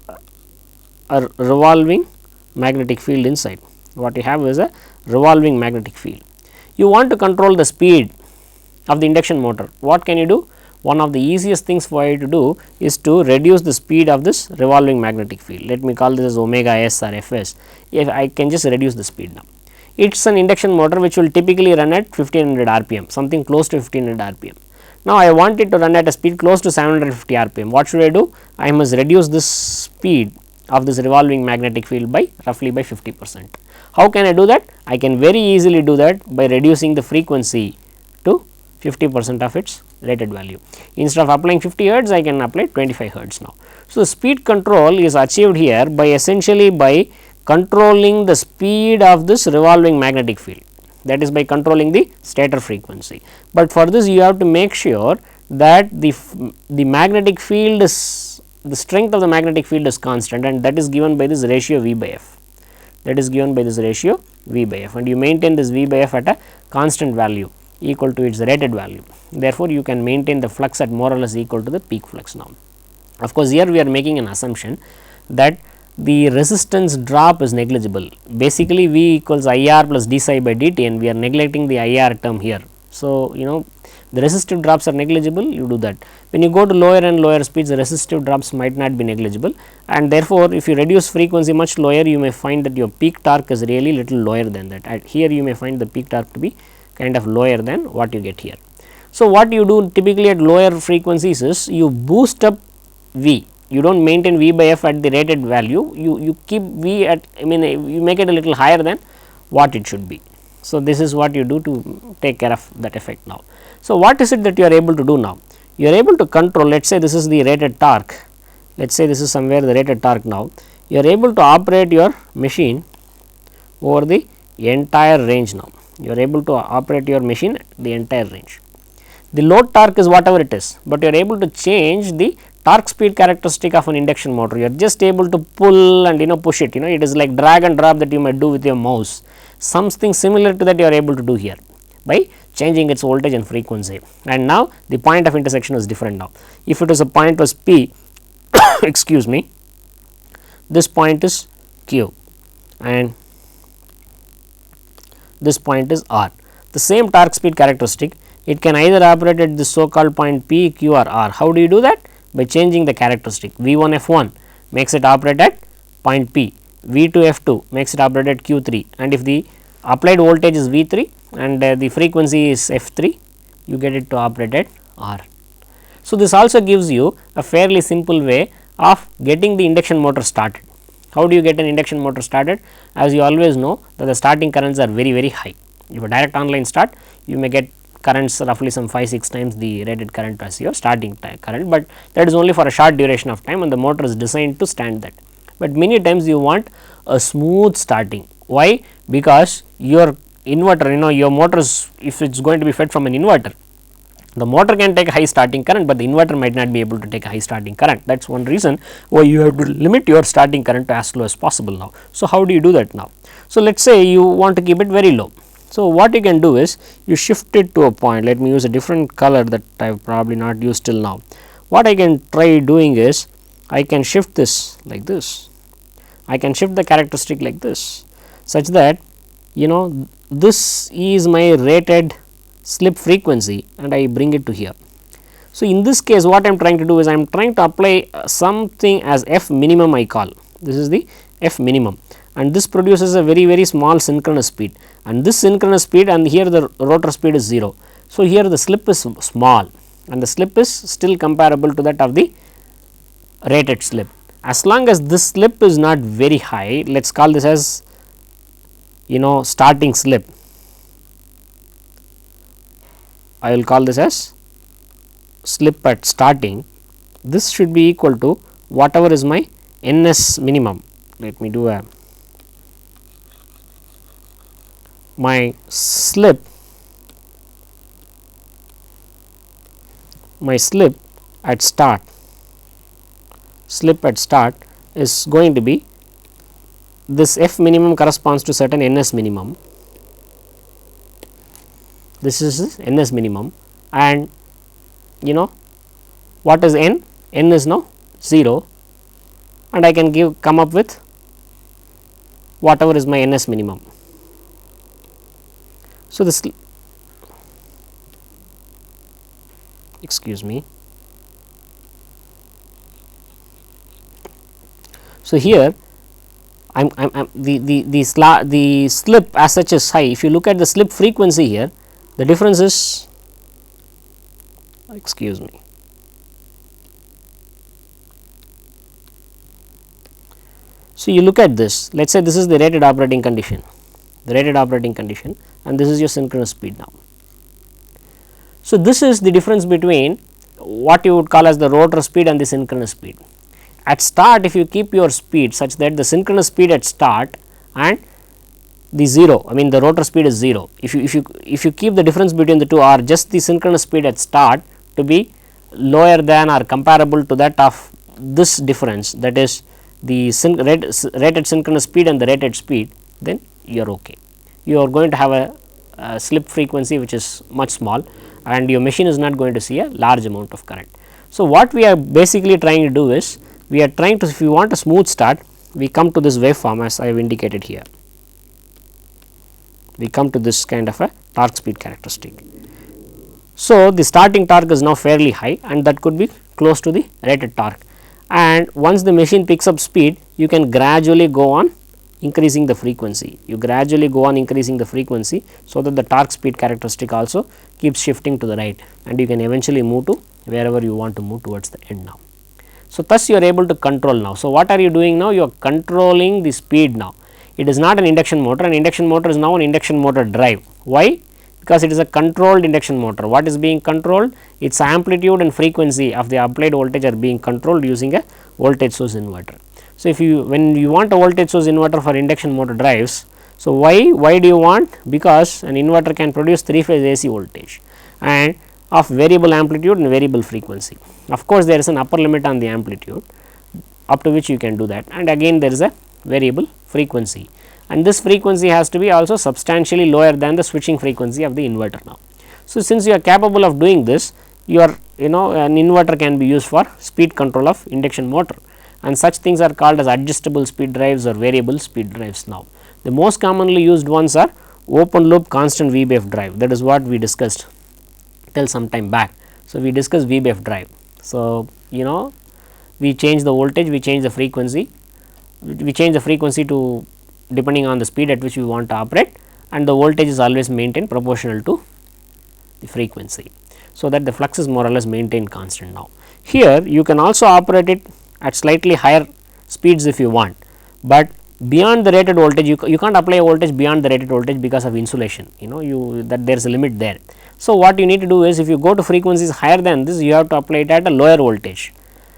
a revolving magnetic field inside. What you have is a revolving magnetic field. You want to control the speed of the induction motor. What can you do? One of the easiest things for you to do is to reduce the speed of this revolving magnetic field. Let me call this as omega s or fs. If I can just reduce the speed now. It is an induction motor which will typically run at 1500 rpm, something close to 1500 rpm. Now, I want it to run at a speed close to 750 rpm. What should I do? I must reduce this speed of this revolving magnetic field by roughly by 50%. How can I do that? I can very easily do that by reducing the frequency to 50% of its rated value. Instead of applying 50 hertz, I can apply 25 hertz now. So, speed control is achieved here by essentially by controlling the speed of this revolving magnetic field, that is by controlling the stator frequency. But for this you have to make sure that the magnetic field is, the strength of the magnetic field is constant, and that is given by this ratio V by F, that is given by this ratio V by F, and you maintain this V by F at a constant value equal to its rated value. Therefore, you can maintain the flux at more or less equal to the peak flux now. Of course, here we are making an assumption that the resistance drop is negligible. Basically, V equals IR plus d psi by dt, and we are neglecting the IR term here. So, the resistive drops are negligible, you do that. When you go to lower and lower speeds, the resistive drops might not be negligible, and therefore, if you reduce frequency much lower, you may find that your peak torque is really little lower than that. And here you may find the peak torque to be kind of lower than what you get here. So, what you do typically at lower frequencies is you boost up V, you do not maintain V by F at the rated value, you keep V at, I mean you make it a little higher than what it should be. So, this is what you do to take care of that effect now. So, what is it that you are able to do now? You are able to control, let us say this is the rated torque, let us say this is somewhere the rated torque now, you are able to operate your machine over the entire range now, you are able to operate your machine the entire range. The load torque is whatever it is, but you are able to change the torque speed characteristic of an induction motor. You are just able to pull and push it, it is like drag and drop that you might do with your mouse. Something similar to that you are able to do here by changing its voltage and frequency. And now the point of intersection is different now. If it was a point was P, excuse me, this point is Q and this point is R. The same torque speed characteristic, it can either operate at this so called point P, Q or R. How do you do that? By changing the characteristic. V1 F1 makes it operate at point P, V2 F2 makes it operate at Q3, and if the applied voltage is V3 and the frequency is F3, you get it to operate at R. So, this also gives you a fairly simple way of getting the induction motor started. How do you get an induction motor started? As you always know that the starting currents are very high. If a direct online start, you may get currents roughly some 5-6 times the rated current as your starting current, but that is only for a short duration of time and the motor is designed to stand that. But many times you want a smooth starting. Why? Because your inverter, your motor is, if it is going to be fed from an inverter, the motor can take a high starting current, but the inverter might not be able to take a high starting current. That is one reason why you have to limit your starting current to as low as possible now. So, how do you do that now? So, let us say you want to keep it very low. So, what you can do is you shift it to a point, let me use a different color that I have probably not used till now. What I can try doing is I can shift this like this, I can shift the characteristic like this, such that this is my rated slip frequency and I bring it to here. So, in this case what I am trying to do is I am trying to apply something as F minimum I call, this is the F minimum, and this produces a very small synchronous speed, and this synchronous speed and here the rotor speed is 0. So, here the slip is small and the slip is still comparable to that of the rated slip. As long as this slip is not very high, let us call this as starting slip, I will call this as slip at starting, this should be equal to whatever is my NS minimum. Let me do my slip at start, is going to be, this F minimum corresponds to certain NS minimum, this is NS minimum, and what is N? N is now 0 and I can come up with whatever is my NS minimum. So, this, excuse me. So, here the slip as such is high. If you look at the slip frequency here, the difference is, excuse me. So, you look at this, let us say this is the rated operating condition, and this is your synchronous speed now. So, this is the difference between what you would call as the rotor speed and the synchronous speed. At start, if you keep your speed such that the synchronous speed at start and the 0, I mean the rotor speed is 0. If you keep the difference between the two, or just the synchronous speed at start to be lower than or comparable to that of this difference, that is the rated synchronous speed and the rated speed, then you are okay. You are going to have a slip frequency which is much small and your machine is not going to see a large amount of current. So, what we are basically trying to do is, we are trying to, if you want a smooth start, we come to this waveform as I have indicated here. We come to this kind of a torque speed characteristic. So, the starting torque is now fairly high and that could be close to the rated torque, and once the machine picks up speed you can gradually go on increasing the frequency, so that the torque speed characteristic also keeps shifting to the right and you can eventually move to wherever you want to move towards the end now. So, thus you are able to control now. So, what are you doing now? You are controlling the speed now. It is not an induction motor, an induction motor is now an induction motor drive. Why? Because it is a controlled induction motor. What is being controlled? Its amplitude and frequency of the applied voltage are being controlled using a voltage source inverter. So, if you when you want a voltage source inverter for induction motor drives, so why do you want? Because an inverter can produce 3 phase AC voltage and of variable amplitude and variable frequency. Of course, there is an upper limit on the amplitude up to which you can do that, and again there is a variable frequency, and this frequency has to be also substantially lower than the switching frequency of the inverter now. So, since you are capable of doing this, an inverter can be used for speed control of induction motor, and such things are called as adjustable speed drives or variable speed drives now. The most commonly used ones are open loop constant VBF drive, that is what we discussed till some time back. So, we discussed VBF drive. So, we change the voltage, we change the frequency, to depending on the speed at which we want to operate, and the voltage is always maintained proportional to the frequency. So, that the flux is more or less maintained constant now. Here you can also operate it at slightly higher speeds if you want, but beyond the rated voltage you can't apply a voltage beyond the rated voltage because of insulation, that there is a limit there. So, what you need to do is, if you go to frequencies higher than this, you have to apply it at a lower voltage.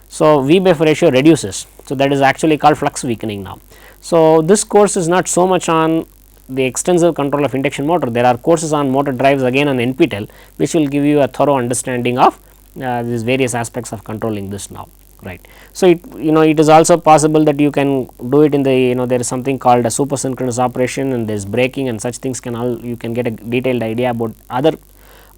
So, VBF ratio reduces. So, that is actually called flux weakening now. So, this course is not so much on the extensive control of induction motor. There are courses on motor drives again on NPTEL, which will give you a thorough understanding of these various aspects of controlling this now, right. So, it is also possible that you can do it in the there is something called a super synchronous operation, and there is braking and such things you can get a detailed idea about other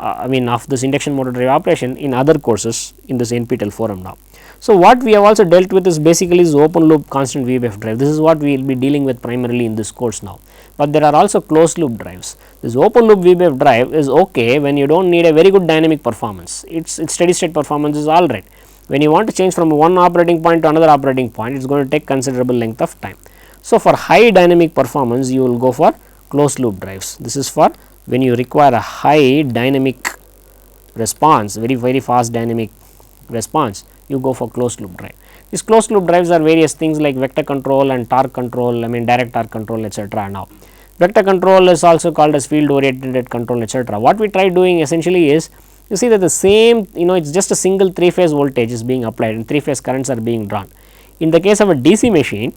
of this induction motor drive operation in other courses in this NPTEL forum now. So, what we have also dealt with is basically is open loop constant VBF drive. This is what we will be dealing with primarily in this course now, but there are also closed loop drives. This open loop VBF drive is okay when you do not need a very good dynamic performance, its steady state performance is all right. When you want to change from one operating point to another operating point, it is going to take considerable length of time. So, for high dynamic performance you will go for closed loop drives. This is for when you require a high dynamic response, very fast dynamic response, you go for closed loop drive. These closed loop drives are various things like vector control and torque control, direct torque control, etc. Now, vector control is also called as field oriented control, etc. What we try doing essentially is, you see that the same it is just a single 3 phase voltage is being applied and 3 phase currents are being drawn. In the case of a DC machine,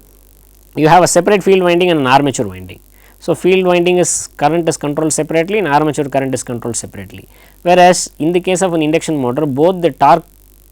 you have a separate field winding and an armature winding. So, field winding is current is controlled separately and armature current is controlled separately, whereas in the case of an induction motor, both the torque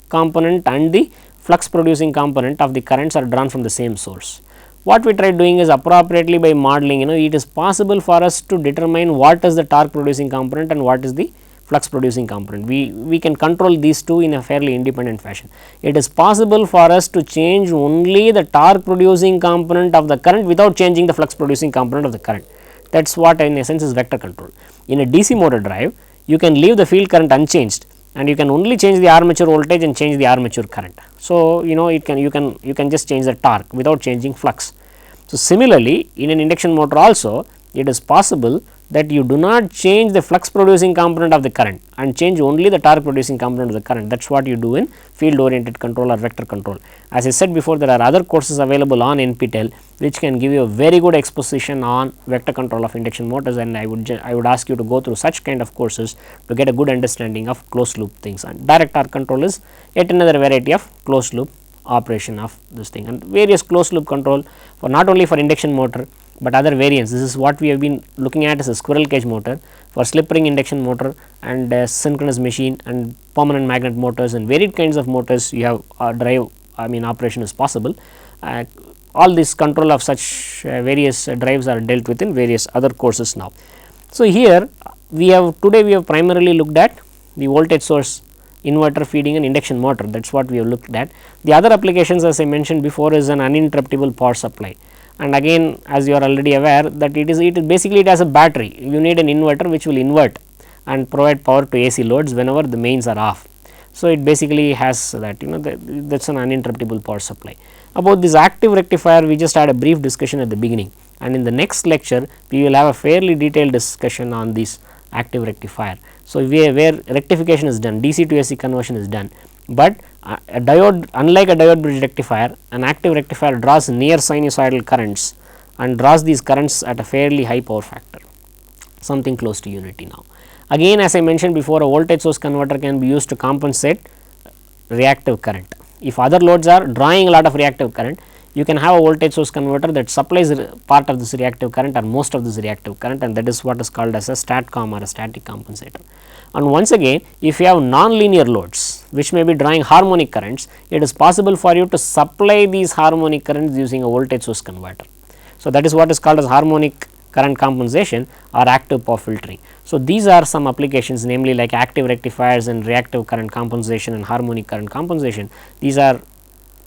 component and the flux producing component of the currents are drawn from the same source. What we try doing is appropriately by modeling, it is possible for us to determine what is the torque producing component and what is the flux producing component. We can control these two in a fairly independent fashion. It is possible for us to change only the torque producing component of the current without changing the flux producing component of the current. That is what in essence is vector control. In a DC motor drive, you can leave the field current unchanged and you can only change the armature voltage and change the armature current. So, you can just change the torque without changing flux. So, similarly, in an induction motor also, it is possible that you do not change the flux producing component of the current and change only the torque producing component of the current. That is what you do in field oriented control or vector control. As I said before, there are other courses available on NPTEL which can give you a very good exposition on vector control of induction motors, and I would ask you to go through such kind of courses to get a good understanding of closed loop things. And direct torque control is yet another variety of closed loop operation of this thing, and various closed loop control for not only for induction motor but other variants. This is what we have been looking at as a squirrel cage motor, for slip ring induction motor and synchronous machine and permanent magnet motors and varied kinds of motors. You have drive operation is possible. All this control of such various drives are dealt with in various other courses now. So, here today we have primarily looked at the voltage source inverter feeding an induction motor, that is what we have looked at. The other applications, as I mentioned before, is an uninterruptible power supply, and again as you are already aware that it basically it has a battery. You need an inverter which will invert and provide power to AC loads whenever the mains are off. So, it basically has that that is an uninterruptible power supply. About this active rectifier, we just had a brief discussion at the beginning, and in the next lecture we will have a fairly detailed discussion on this active rectifier. So, where rectification is done, DC to AC conversion is done, but a diode, unlike a diode bridge rectifier, an active rectifier draws near sinusoidal currents and draws these currents at a fairly high power factor, something close to unity now. Again, as I mentioned before, a voltage source converter can be used to compensate reactive current. If other loads are drawing a lot of reactive current, you can have a voltage source converter that supplies part of this reactive current or most of this reactive current, and that is what is called as a STATCOM or a static compensator. And once again, if you have non-linear loads which may be drawing harmonic currents, it is possible for you to supply these harmonic currents using a voltage source converter. So, that is what is called as harmonic current compensation or active power filtering. So, these are some applications, namely like active rectifiers and reactive current compensation and harmonic current compensation. These are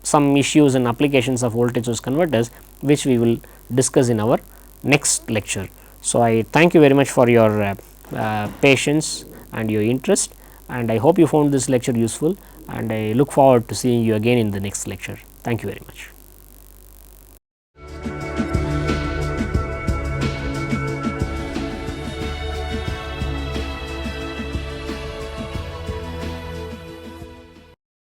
some issues and applications of voltage source converters, which we will discuss in our next lecture. So, I thank you very much for your patience and your interest, and I hope you found this lecture useful, and I look forward to seeing you again in the next lecture. Thank you very much.